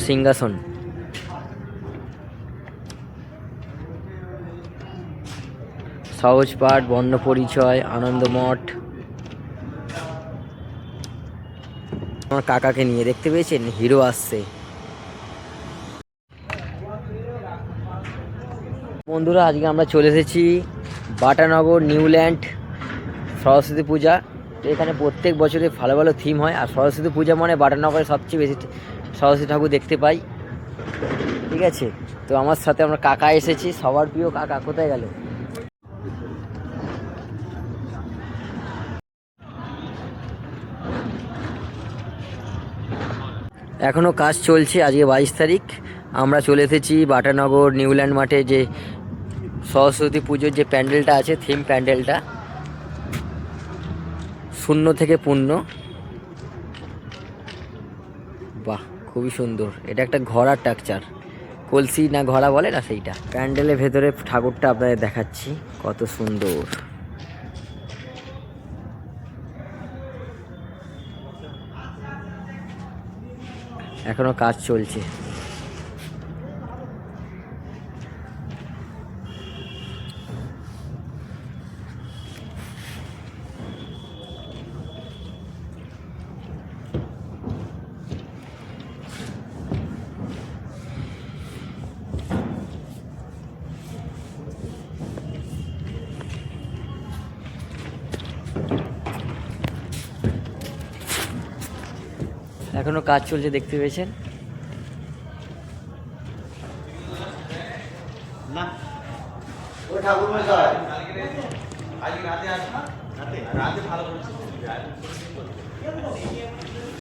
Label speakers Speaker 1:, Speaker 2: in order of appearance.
Speaker 1: সিংহাসন, সহজপাঠ, বর্ণপরিচয়, আনন্দমঠ। আমার কাকাকে নিয়ে, দেখতে পেয়েছেন হিরো আসছে। বন্ধুরা আজকে আমরা চলে এসেছি বাটানগর নিউল্যান্ড সরস্বতী পূজা। তো এখানে প্রত্যেক বছরে ভালো ভালো থিম হয়, আর সরস্বতী পূজা মানে বাটানগরে সবচেয়ে বেশি সরস্বতী ঠাকুর দেখতে পাই। ঠিক আছে, তো আমার সাথে আমরা কাকা এসেছি, সবার প্রিয় কাকা। কোথায় গেল? এখনও কাজ চলছে। আজকে 22 তারিখ। আমরা চলে এসেছি বাটানগর নিউল্যান্ড মাঠে, যে সরস্বতী পুজোর যে প্যান্ডেলটা আছে, থিম প্যান্ডেলটা, শূন্য থেকে পূর্ণ। বাহ, খুবই সুন্দর। এটা একটা ঘোড়ার স্ট্রাকচার, কলসি না ঘোড়া বলে না, সেইটা। প্যান্ডেলের ভেতরে ঠাকুরটা আপনাদের দেখাচ্ছি, কত সুন্দর। এখনো কাজ চলছে। এখনো কাজ চলছে, দেখতে পেয়েছেন।
Speaker 2: না ওই ঠাকুর মশাই আজকে রাতে আসবা, রাতে ভালো করে